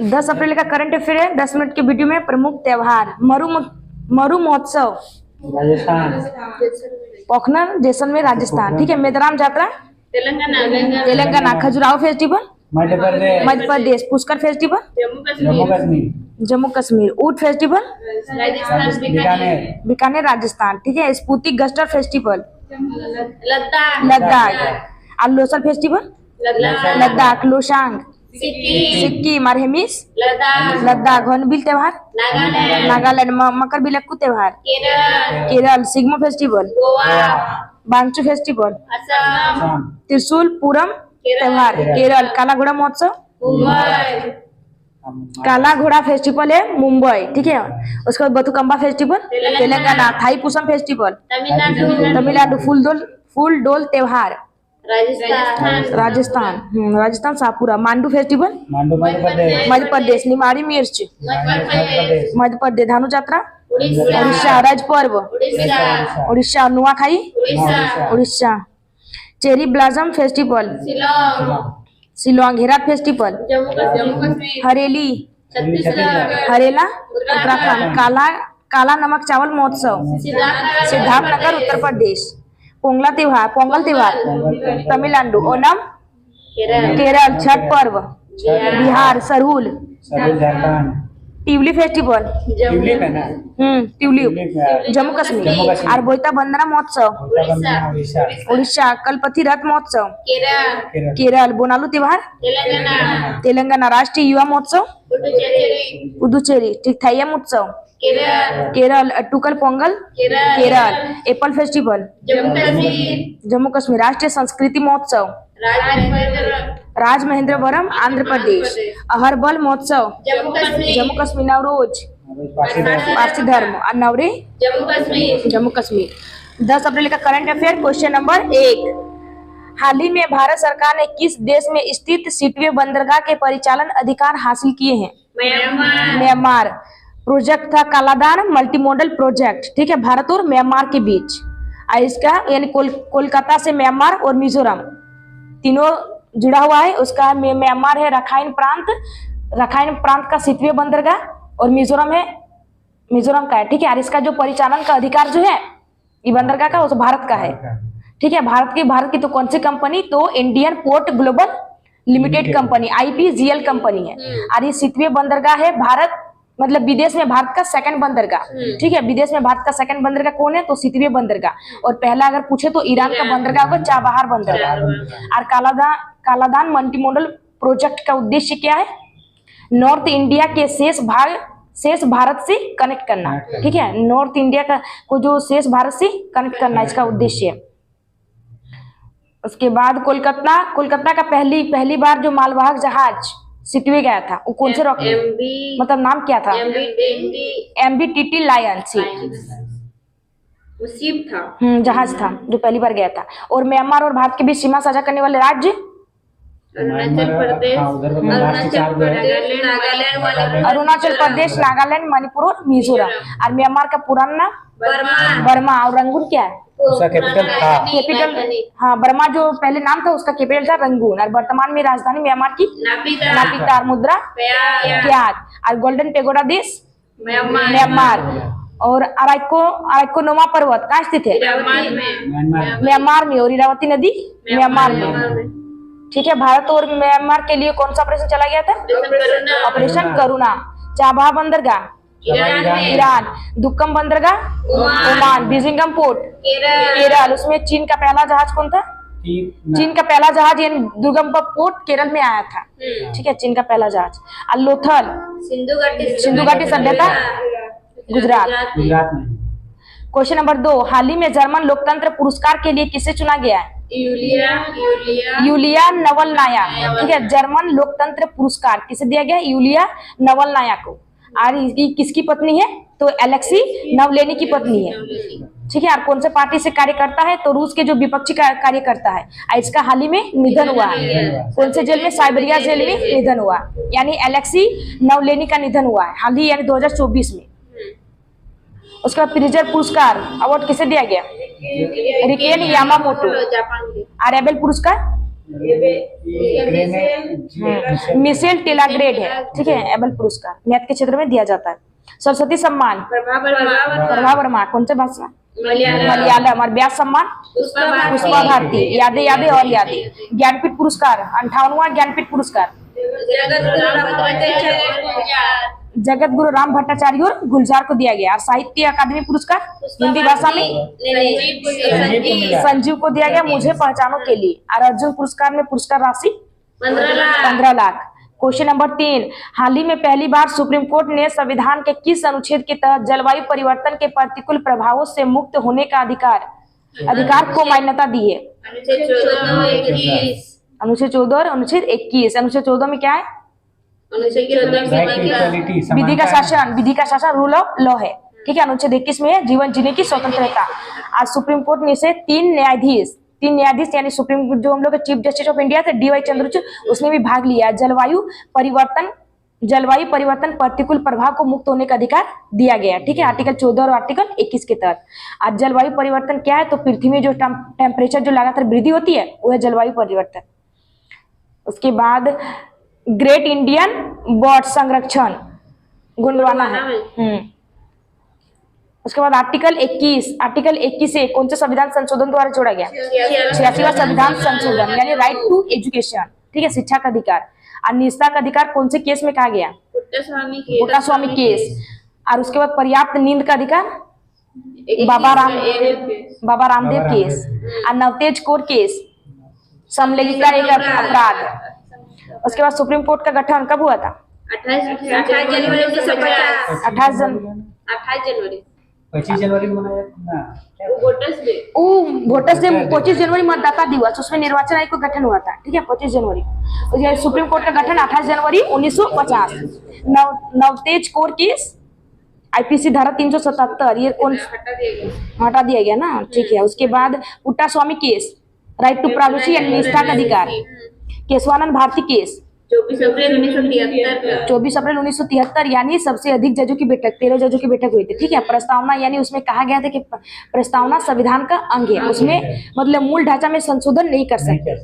10 अप्रैल का current affair है, 10 minute के वीडियो में प्रमुख त्योहार। मरु महोत्सव राजस्थान, पोखनर जैसलमेर राजस्थान। ठीक है। मेदराम यात्रा तेलंगाना। खजुराहो फेस्टिवल मध्य प्रदेश। पुष्कर फेस्टिवल जम्मू कश्मीर। ऊट फेस्टिवल बीकानेर राजस्थान। ठीक है। स्पुतिक गस्टर फेस्टिवल लद्दाख। लोसर फेस्टिवल लद्दाख। लोसांग सिक्किम। और हेमिस लद्दाख। हॉर्नबिल त्योहार नागालैंड। मकर बिलक्कू त्योहार केरल। सिग्मो फेस्टिवल बांचू फेस्टिवल त्रिशूल पूरम त्योहार केरल। काला घोड़ा महोत्सव काला घोड़ा फेस्टिवल है मुंबई। ठीक है। उसके बाद बथुकम्बा फेस्टिवल तेलंगाना। थाई पुसम फेस्टिवल तमिलनाडु। फूल डोल त्योहार राजस्थान शाहपुरा। मांडू फेस्टिवल मध्य प्रदेश। निमाड़ी मिर्च मध्य प्रदेश। धानु यात्रा उड़ीसा। रज पर्व Orissa. Nuakhai Orissa. Cherry blossom festival Shillong. Herat festival Hareli Harela Uttarakhand. काला नमक चावल महोत्सव सिद्धार्थनगर उत्तर प्रदेश। पोंगल त्योहार तमिलनाडु। ओनम केरल। छठ पर्व Bihar. Sarhul tulip festival tulip Jammu Kashmir. और बोईता बंदना महोत्सव उड़ीसा। कलपति रथ महोत्सव केरल। बोनालू त्योहार तेलंगाना। राष्ट्रीय युवा महोत्सव पुदुचेरी। ठीक। थैयम उत्सव Kerala. Tuchel Pongal Kerala. Apple festival Jammu Kashmir. राष्ट्रीय संस्कृति महोत्सव राजमहेंद्रवरम आंध्र प्रदेश। अहरबल महोत्सव जम्मू कश्मीर। नवरोज पारसी धर्म और नवरे जम्मू कश्मीर। 10 अप्रैल का करंट अफेयर। Question number 1। हाल ही में भारत सरकार ने किस देश में स्थित सिटवे बंदरगाह के परिचालन अधिकार हासिल किए हैं? म्यांमार। प्रोजेक्ट था कालादान मल्टीमोडल प्रोजेक्ट। ठीक है। भारत और म्यांमार के बीच। और इसका यानी कोलकाता से म्यांमार और मिजोरम तीनों जुड़ा हुआ है। उसका म्यांमार है रखाइन प्रांत का सिटवे बंदरगाह और मिजोरम का है। ठीक है। और इसका जो परिचालन का अधिकार जो है ये बंदरगाह का, वो भारत का है। ठीक है। भारत की तो कौन सी कंपनी? तो Indian port global limited company IPGL company है। और ये सिटवे बंदरगाह है भारत मतलब विदेश में भारत का सेकंड बंदरगाह। ठीक है। विदेश में भारत का सेकंड बंदरगाह कौन है? तो सिटवे बंदरगाह। और पहला अगर पूछे तो ईरान का बंदरगाह होगा चाबहार बंदरगाह। और कालादान मल्टीमोडल प्रोजेक्ट का उद्देश्य क्या है? नॉर्थ इंडिया के शेष भारत से कनेक्ट करना। ठीक है। नॉर्थ इंडिया को जो शेष भारत से कनेक्ट करना इसका उद्देश्य है। उसके बाद कोलकाता का पहली बार जो मालवाहक जहाज सिटवे गया था वो कौन से रॉकेट मतलब नाम क्या था? MV-TT लायन शिप था जहाज था जो पहली बार गया था। और म्यांमार और भारत के बीच सीमा साझा करने वाले राज्य अरुणाचल प्रदेश नागालैंड मणिपुर और मिजोरम। और म्यांमार का पुराना नाम बर्मा। और रंगून क्या है? उसका कैपिटल हाँ बर्मा जो पहले नाम था उसका कैपिटल था रंगून। और वर्तमान में राजधानी म्यांमार की नापितार। मुद्रा क्यात। और गोल्डन पेगोडा देश म्यांमार। और अराइकोनोमा पर्वत कहाँ स्थित है? म्यांमार में। और इरावती नदी म्यांमार में। ठीक है। भारत और म्यांमार के लिए कौन सा ऑपरेशन चला गया था? ऑपरेशन करुणा। चाबहार बंदरगाह ईरान। दुक्कम बंदरगाह ओमान। बिजिंगम पोर्ट केरल। उसमें चीन का पहला जहाज कौन था? चीन का पहला जहाज यानी दुर्गम पोर्ट केरल में आया था। ठीक है। चीन का पहला जहाज। और लोथल सिंधु घाटी सभ्यता गुजरात में। Question number 2। हाल ही में जर्मन लोकतंत्र पुरस्कार के लिए किसे चुना गया है? Yulia Navalnaya. ठीक है। जर्मन लोकतंत्र पुरस्कार किसे दिया गया? यूलिया नवलनाया को। और ये किसकी पत्नी है? तो एलेक्सी नवलेनी की पत्नी है। ठीक है। और कौन से पार्टी से कार्य करता है? तो रूस के जो विपक्षी कार्य करता है। और इसका हाल ही में निधन हुआ है। कौन से जेल में? साइबेरिया जेल में निधन हुआ। यानी एलेक्सी नवलेनी का निधन हुआ है हाल ही यानी 2024 में। उसका प्रिजर पुरस्कार अवार्ड किसे दिया गया? RIKEN Yamamoto. और एबेल पुरस्कार मिशेल टेलाग्रेड है, ठीक है, एबल पुरस्कार मैथ के क्षेत्र में दिया जाता है। सरस्वती सम्मान प्रभा वर्मा, कौन से भाषा? मलयालम। और व्यास सम्मान पुष्पा भारती, यादें यादें और यादें। ज्ञानपीठ पुरस्कार 58वां ज्ञानपीठ पुरस्कार जगत गुरु राम भट्टाचार्य और गुलजार को दिया गया। और साहित्य अकादमी पुरस्कार हिंदी भाषा में संजीव को दिया गया, मुझे पहचानों के लिए। और अर्जुन पुरस्कार में पुरस्कार राशि 15 लाख। क्वेश्चन नंबर 3, हाल ही में पहली बार सुप्रीम कोर्ट ने संविधान के किस अनुच्छेद के तहत जलवायु परिवर्तन के प्रतिकूल प्रभावों से मुक्त होने का अधिकार को मान्यता दी है? अनुच्छेद 14 और अनुच्छेद 21। अनुच्छेद 14 में क्या है? विधि का शासन रूल ऑफ लॉ है, ठीक है। अनुच्छेद 21 में है जीवन जीने की स्वतंत्रता। आज सुप्रीम कोर्ट में से तीन न्यायाधीश यानी सुप्रीम जो हम लोग के चीफ जस्टिस ऑफ इंडिया थे DY चंद्रचूड़, उसने भी भाग लिया। जलवायु परिवर्तन प्रतिकूल प्रभाव को मुक्त होने का अधिकार दिया गया, ठीक है, आर्टिकल 14 और आर्टिकल 21 के तहत। आज जलवायु परिवर्तन क्या है? तो पृथ्वी में जो टेम्परेचर जो लगातार वृद्धि होती है वो है जलवायु परिवर्तन। उसके बाद ग्रेट इंडियन बर्ड संरक्षण गुंडवाना है। उसके बाद आर्टिकल 21 से कौन से संविधान संशोधन द्वारा जोड़ा गया? 86वां संविधान संशोधन, यानी राइट टू एजुकेशन, ठीक है, शिक्षा का अधिकार। और निजता का अधिकार कौन से केस में कहा गया? पुट्टा स्वामी केस। और उसके बाद पर्याप्त नींद का अधिकार बाबा रामदेव केस। और नवतेज कोर केस, समलैंगिकता एक अपराध। उसके बाद सुप्रीम कोर्ट का गठन कब हुआ था? 28 जनवरी 25 जनवरी मनाया ना, वोटर्स डे 25 जनवरी मतदाता दिवस, उसमें निर्वाचन आयोग का गठन हुआ था, ठीक है, 25 जनवरी। और सुप्रीम कोर्ट का गठन 28 जनवरी 1950। नवतेज कोर केस IPC धारा 377, ये कौन हटा दिया गया ना, ठीक है। उसके बाद Puttaswamy case, right to privacy and निजता का अधिकार। केशवानंद भारती केस 24 अप्रैल 1973, यानी सबसे अधिक जजों की बैठक 13 जजों की बैठक हुई थी, ठीक है। प्रस्तावना, यानी उसमें कहा गया था कि प्रस्तावना संविधान का अंग है, उसमें मतलब मूल ढांचा में संशोधन नहीं कर सकते।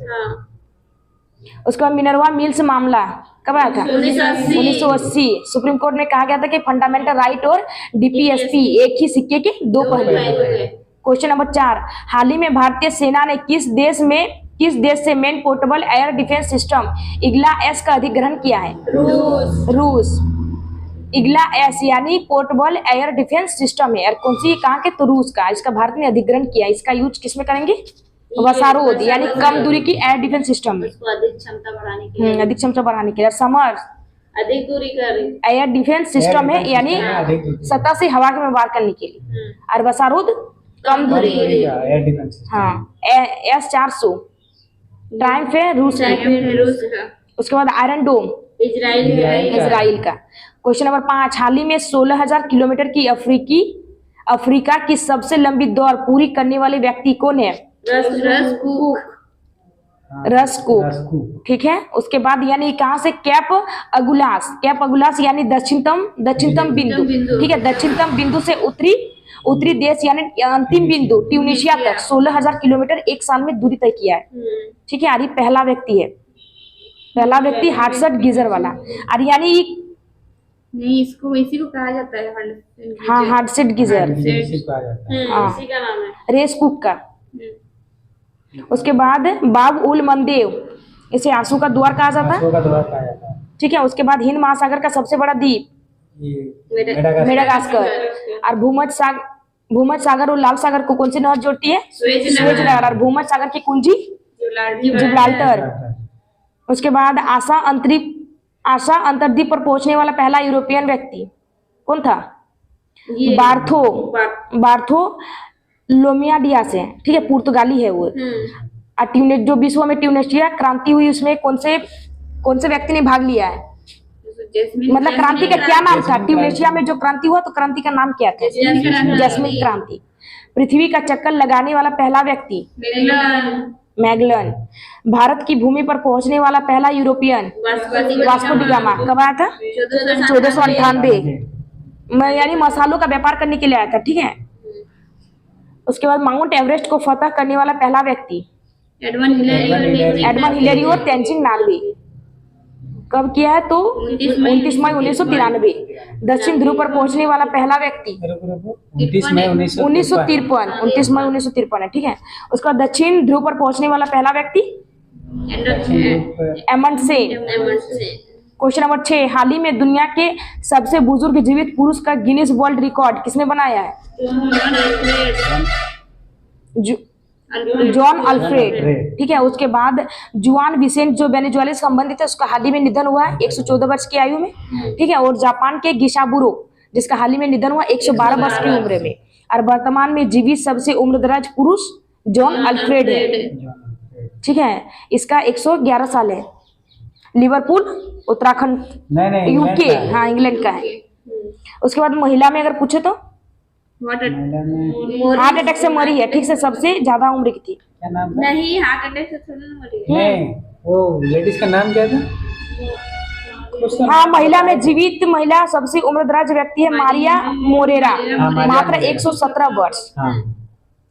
उसके बाद मिनरवा मिल्स मामला कब आया था? 1980। सुप्रीम कोर्ट में कहा गया था कि फंडामेंटल राइट और DPSP एक ही सिक्के के दो पहलू। क्वेश्चन नंबर 4, हाल ही में भारतीय सेना ने किस देश से main portable air defence system IGLA-S का अधिग्रहण किया है? रूस। IGLA-S यानी पोर्टेबल एयर डिफेंस सिस्टम है, और कौन सी कहाँ के? तो रूस का। इसका भारत ने अधिग्रहण किया। इसका यूज किसमें करेंगे? वसारोद, यानी कम दूरी की एयर डिफेंस सिस्टम में, अधिक क्षमता बढ़ाने के लिए। समर अधिक दूरी का एयर डिफेंस सिस्टम है, यानी सतह से हवा में वार करने के लिए। और वसारोद कम दूरी एयर डिफेंस। हाँ, S-400 ट्रायम्फ है रूस का। उसके बाद आयरन डोम इजराइल का। क्वेश्चन नंबर 5, हाल ही में 16,000 किलोमीटर की अफ्रीका की सबसे लंबी दौड़ पूरी करने वाले व्यक्ति कौन है? रसकूक, ठीक है। उसके बाद यानी कहाँ से? कैप अगुलास यानी दक्षिणतम बिंदु, ठीक है, दक्षिणतम बिंदु से उत्तरी देश यानी अंतिम बिंदु ट्यूनिशिया तक 16,000 किलोमीटर एक साल में दूरी तय किया है, ठीक है। और पहला व्यक्ति हार्टसेट गीजर वाला। और यानी नहीं, इसको इसी को कहा जाता है। हाँ, हार्टसेट गीजर, इसी का नाम है, रेस कुक का। उसके बाद बाब उल मंदेव, इसे आंसू का द्वार कहा जाता है, ठीक है। उसके बाद हिंद महासागर का सबसे बड़ा द्वीप मेडागास्कर। और भूमध्य सागर और लाल सागर को कौन सी नहर जोड़ती है? स्वेज नहर। और भूमध्य सागर की कुंजी जिब्राल्टर। उसके बाद आशा अंतर्द्वीप पर पहुंचने वाला पहला यूरोपियन व्यक्ति कौन था? बार्थो लोमियाडिया से, ठीक है, पुर्तगाली है वो। और जो विश्व में ट्यूनेशिया क्रांति हुई उसमें कौन से व्यक्ति ने भाग लिया है? मतलब क्रांति का क्या नाम था? ट्यूनेशिया में जो क्रांति हुआ तो क्रांति का नाम क्या था? जैस्मिन क्रांति। पृथ्वी का चक्कर लगाने वाला पहला व्यक्ति? मैगलन। भारत की भूमि पर पहुंचने वाला पहला यूरोपियन? Vasco D gamma. कब आया था? 1498, यानी मसालों का व्यापार करने के लिए आया था, ठीक है। उसके बाद माउंट एवरेस्ट को फतह करने वाला पहला व्यक्ति? एडमंड हिलेरी और तेंजिंग नॉर्गे। कब किया है तो 29 मई 1993। दक्षिण ध्रुव पर पहुंचने वाला पहला व्यक्ति 29 मई 1953। 29 मई 1953 है, ठीक है। उसका दक्षिण ध्रुव पर पहुंचने वाला पहला व्यक्ति एमंडसेन। क्वेश्चन नंबर 6, हाल ही में दुनिया के सबसे बुजुर्ग जीवित पुरुष का गिनीज वर्ल्ड रिकॉर्ड किसने बनाया है? जॉन अल्फ्रेड, ठीक है। उसके बाद जुआन विसेंट जो वेनेजुएला से संबंधित है, उसका हाल ही में निधन हुआ है 114 वर्ष की आयु में, ठीक है। और जापान के गिशाबुरो, जिसका हाल ही में निधन हुआ 112 वर्ष की उम्र में। और वर्तमान में जीवित सबसे उम्रदराज पुरुष जॉन अल्फ्रेड है, ठीक है। इसका 111 साल है। लिवरपूल उत्तराखंड, यूके, हाँ इंग्लैंड का है। उसके बाद महिला में अगर पूछे तो हार्ट अटैक से मरी है, ठीक से, सबसे ज्यादा उम्र की थी। क्या नाम था? नहीं, हार्ट अटैक से थोड़ी ना मरी। नहीं, वो लेडीज का नाम क्या था? हाँ, महिला में जीवित महिला सबसे उम्रदराज व्यक्ति है मारिया मोरेरा, मात्र 117 वर्ष। हाँ,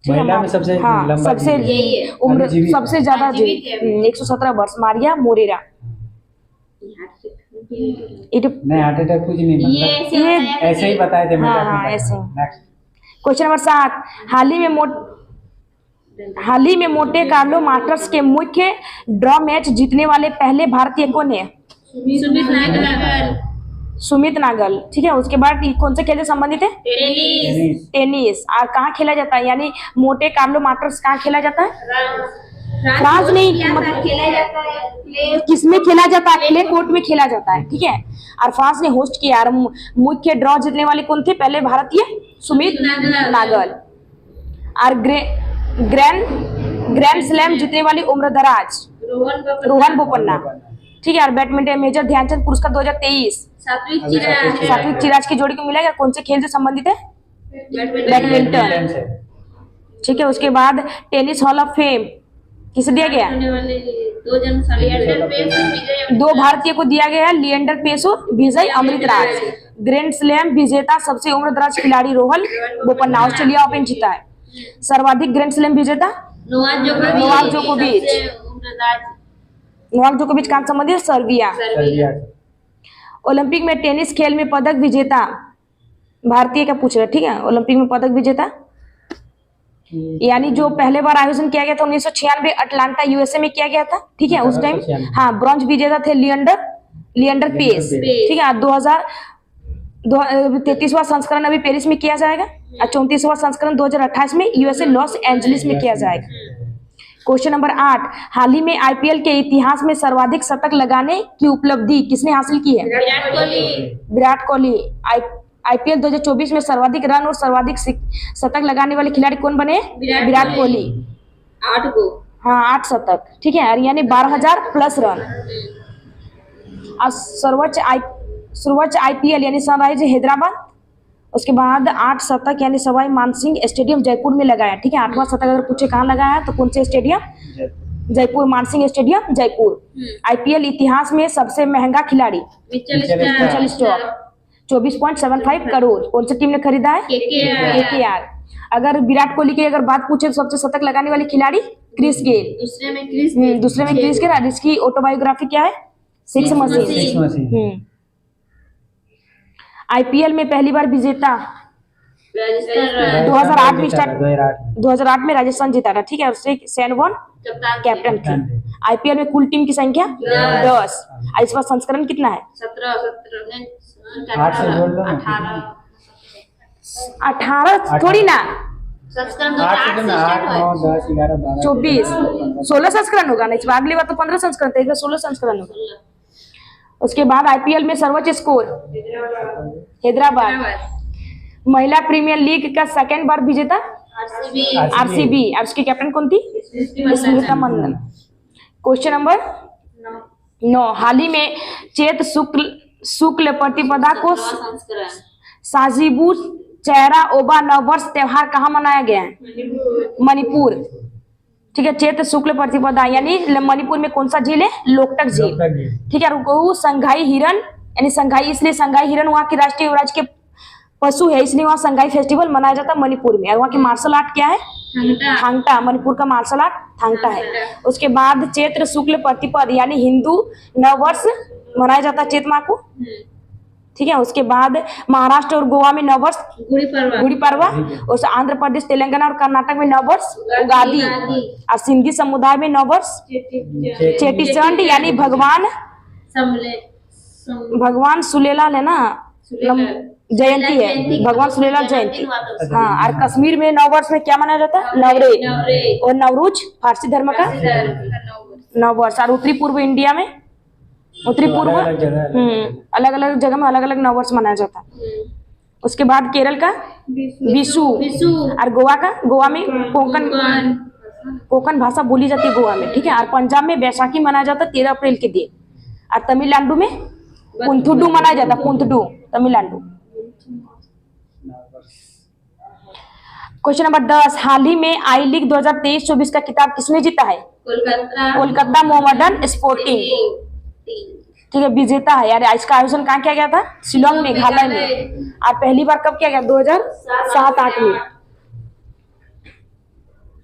महिला में सबसे लंबा सबसे उम्र सबसे ज्यादा जीवित 117 वर्ष मारिया मोरेरा। नहीं, हार्ट अटैक कुछ नहीं, मतलब ऐसे ही बताए थे। हाँ, ऐसे। क्वेश्चन नंबर 7, हाल ही में मोटे कार्लो मास्टर्स के मुख्य ड्रॉ मैच जीतने वाले पहले भारतीय कौन है? सुमित नागल, ठीक है। उसके बाद कौन से खेल से संबंधित है? टेनिस। और कहाँ खेला जाता है, यानी मोटे कार्लो मास्टर्स कहाँ खेला जाता है? फ्रांस नहीं, खेला जाता है, किसमें खेला जाता है? क्ले कोर्ट में खेला जाता है, ठीक है। और फ्रांस ने होस्ट किया। और मुख्य ड्रॉ जीतने वाले कौन थे पहले भारतीय? सुमित नागल। और ग्रैंड स्लैम जीतने वाली उम्रदराज रोहन बोपन्ना, ठीक है। और बैडमिंटन मेजर ध्यानचंद पुरस्कार 2023 सात्विक चिराज की जोड़ी को मिला। कौन से खेल से संबंधित है? बैडमिंटन, ठीक है। उसके बाद टेनिस हॉल ऑफ फेम किसे दिया गया? 2 भारतीय को दिया गया है, लिएंडर पेस और विजय अमृतराज। ग्रैंड स्लैम विजेता सबसे उम्रदराज खिलाड़ी रोहन बोपन्ना, ऑस्ट्रेलिया ओपन जीता है। सर्वाधिक ग्रैंड स्लैम विजेता नोवाक जोकोविच कहाँ संबंधित? सर्बिया। ओलंपिक में टेनिस खेल में पदक विजेता भारतीय का पूछ रहा है, ठीक है। ओलंपिक में पदक विजेता यानी जो पहले बार आयोजन किया गया था 1996 अटलांटा यूएसए में किया गया था, ठीक है। उस टाइम हाँ ब्रॉन्ज विजेता थे लिएंडर पेस, ठीक है। 33वां संस्करण अभी पेरिस में किया जाएगा और 34वां संस्करण 2028 में यूएसए लॉस एंजलिस में किया जाएगा। क्वेश्चन नंबर 8, हाल ही में आईपीएल के इतिहास में सर्वाधिक शतक लगाने की उपलब्धि किसने हासिल की है? विराट कोहली। आईपीएल 2024 में सर्वाधिक रन और सर्वाधिक शतक लगाने वाले खिलाड़ी कौन बने? विराट कोहली। 8 को, हाँ 8 शतक, ठीक है। यानी 12,000 प्लस रन। और सर्वोच्च आईपीएल यानी सनराइज हैदराबाद, उसके बाद 8 शतक यानी सवाई मानसिंह स्टेडियम जयपुर में लगाया, ठीक है। 8वां शतक अगर पूछे कहाँ लगाया तो कौन से stadium? Jaipur, Mansingh stadium Jaipur. IPL इतिहास में सबसे महंगा खिलाड़ी मिचेल स्टार्क 24.75 करोड़। कौन सी टीम ने खरीदा है? केकेआर। अगर विराट कोहली की अगर बात पूछे तो सबसे शतक लगाने वाले खिलाड़ी क्रिस गेल। दूसरे में क्रिस गेल। इसकी ऑटोबायोग्राफी क्या है? 6 मशीन। आईपीएल में पहली बार विजेता 2008 में राजस्थान जीता था, ठीक है। उससे सैन वॉन कैप्टन थी। आईपीएल में कुल टीम की संख्या 10। इस बार संस्करण कितना है? 18 थोड़ी ना, 24 16 संस्करण होगा ना। इस बार अगली बार तो 15 संस्करण थे, 16 संस्करण होगा। उसके बाद आईपीएल में सर्वोच्च स्कोर हैदराबाद। महिला प्रीमियर लीग का सेकंड बार विजेता आरसीबी। और उसकी कैप्टन कौन थी? स्मृति मंदन। क्वेश्चन नंबर 9, हाल ही में चैत शुक्ल प्रतिपदा को साजिबू चेहरा ओबा नववर्ष त्योहार कहाँ मनाया गया है? मणिपुर, ठीक है। चैत शुक्ल प्रतिपदा यानी मणिपुर में कौन सा झील है? लोकटक झील, ठीक है। वो संघाई हिरन यानी संघाई, इसलिए संघाई हिरन वहाँ की राष्ट्रीय राज्य के पशु है, इसलिए वहाँ संघाई फेस्टिवल मनाया जाता है मणिपुर में। और वहाँ की मार्शल आर्ट क्या है? थांगटा थांगटा, मणिपुर का मार्शल आर्ट थांगटा है। उसके बाद चैत्र शुक्ल प्रतिपद यानी हिंदू नववर्ष मनाया जाता है चैत माह को, ठीक है। उसके बाद महाराष्ट्र और गोवा में नववर्ष गुड़ी पड़वा गुड़ी पड़वा, और आंध्र प्रदेश, तेलंगाना और कर्नाटक में नववर्ष उगादी, और सिंधी समुदाय में नववर्ष चेटीचंड यानी भगवान सुलेलाल है ना, जयंती है, भगवान सुलेलाल जयंती। हाँ, और कश्मीर में नववर्ष में क्या मनाया जाता है? नवरे और नवरूज फारसी धर्म का नववर्ष। और उत्तरी पूर्व इंडिया में उत्तरी पूर्व अलग अलग जगह में अलग अलग नववर्ष मनाया जाता है। उसके बाद केरल का विशु, और गोवा में कोंकण भाषा बोली जाती है गोवा में, ठीक है। और पंजाब में बैसाखी मनाया जाता है 13 अप्रैल के दिन। और तमिलनाडु में पुंथुडू मनाया जाता है, पुंथुडू तमिलनाडु। क्वेश्चन नंबर 10, हाल ही में आई लीग 2023-24 का खिताब किसने जीता है? कोलकाता मोहम्मडन स्पोर्टिंग, ठीक है, विजेता है यार। इसका आयोजन कहाँ किया गया था? शिलोंग मेघालय में। और पहली बार कब किया गया? 2007-8 में।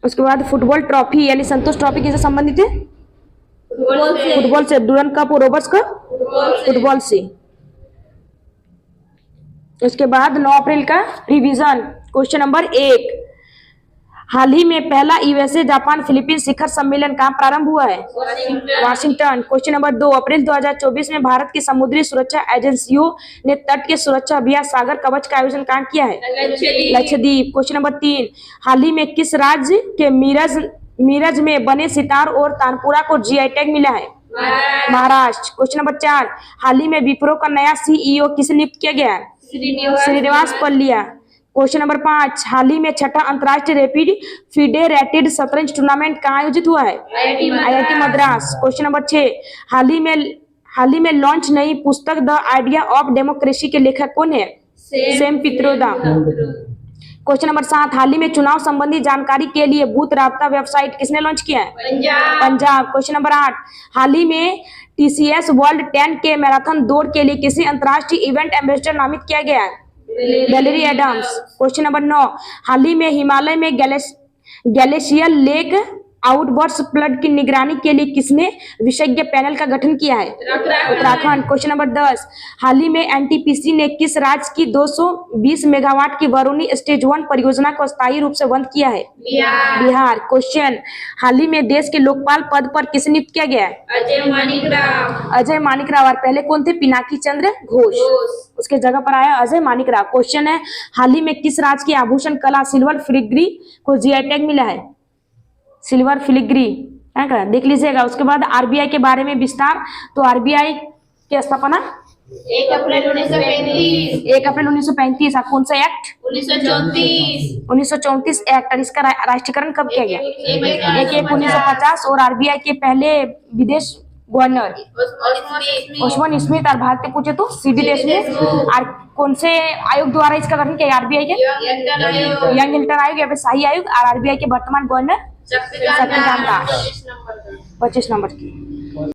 उसके बाद फुटबॉल ट्रॉफी यानी संतोष ट्रॉफी किससे संबंधित है? फुटबॉल से। डूरन कप और रोबर्ट्स कप फुटबॉल से। उसके बाद 9 अप्रैल का रिवीजन। क्वेश्चन नंबर 1, हाल ही में पहला यूएसए जापान फिलीपींस शिखर सम्मेलन कहाँ प्रारंभ हुआ है? वाशिंगटन। क्वेश्चन नंबर 2, अप्रैल 2024 में भारत की समुद्री सुरक्षा एजेंसियों ने तट के सुरक्षा अभियान सागर कवच का आयोजन कहाँ किया है? लक्षद्वीप। क्वेश्चन नंबर 3, हाल ही में किस राज्य के मीरज में बने सितार और तानपुरा को जीआई टैग मिला है? महाराष्ट्र। क्वेश्चन नंबर 4, हाल ही में विप्रो का नया सीईओ किसे नियुक्त किया गया है? श्रीनिवास पल्लिया। क्वेश्चन नंबर 5, हाल ही में छठा अंतर्राष्ट्रीय रैपिड फेडरेटेड शतरंज टूर्नामेंट कहाँ आयोजित हुआ है? आईआईटी मद्रास। क्वेश्चन नंबर 6, हाल ही में लॉन्च नई पुस्तक द आइडिया ऑफ डेमोक्रेसी के लेखक कौन है? सैम पित्रोदा। क्वेश्चन नंबर 7, हाल ही में चुनाव संबंधी जानकारी के लिए बूथ राब्ता वेबसाइट किसने लॉन्च किया है? पंजाब। क्वेश्चन नंबर 8, हाल ही में टीसीएस वर्ल्ड 10 के मैराथन दौड़ के लिए किसी अंतर्राष्ट्रीय इवेंट एम्बेसडर नामित किया गया है? Valerie Adams. क्वेश्चन नंबर 9, हाल ही में हिमालय में ग्लेशियर लेक आउटबर्स्ट फ्लड की निगरानी के लिए किसने विशेषज्ञ पैनल का गठन किया है? उत्तराखंड। क्वेश्चन नंबर 10, हाल ही में एनटीपीसी ने किस राज्य की 220 मेगावाट की बरौनी स्टेज 1 परियोजना को अस्थायी रूप से बंद किया है? बिहार। क्वेश्चन, हाल ही में देश के लोकपाल पद पर किसे नियुक्त किया गया है? अजय मानिक राव। और पहले कौन थे? पिनाकी चंद्र घोष। उसके जगह पर आया अजय मानिक राव। क्वेश्चन है, हाल ही में किस राज्य की आभूषण कला सिल्वर फिलिग्री को जीआई टैग मिला है? सिल्वर फिलिग्री, देख लीजिएगा। उसके बाद आरबीआई के बारे में विस्तार। तो आरबीआई की स्थापना 1 अप्रैल 1935। कौन सा एक्ट? 1934 एक्ट। और इसका राष्ट्रीयकरण कब किया गया? 1/1/1950। और आरबीआई के पहले विदेश गवर्नर ओस्मान स्मिथ। और भारत में पूछे तो सीडी देशमुख। और कौन से आयोग द्वारा इसका गठन किया? आरबीआई के यंग इंटर आयोग या फिर शाही आयोग। और आरबीआई के वर्तमान गवर्नर शक्तिकांत दास 25 नंबर की।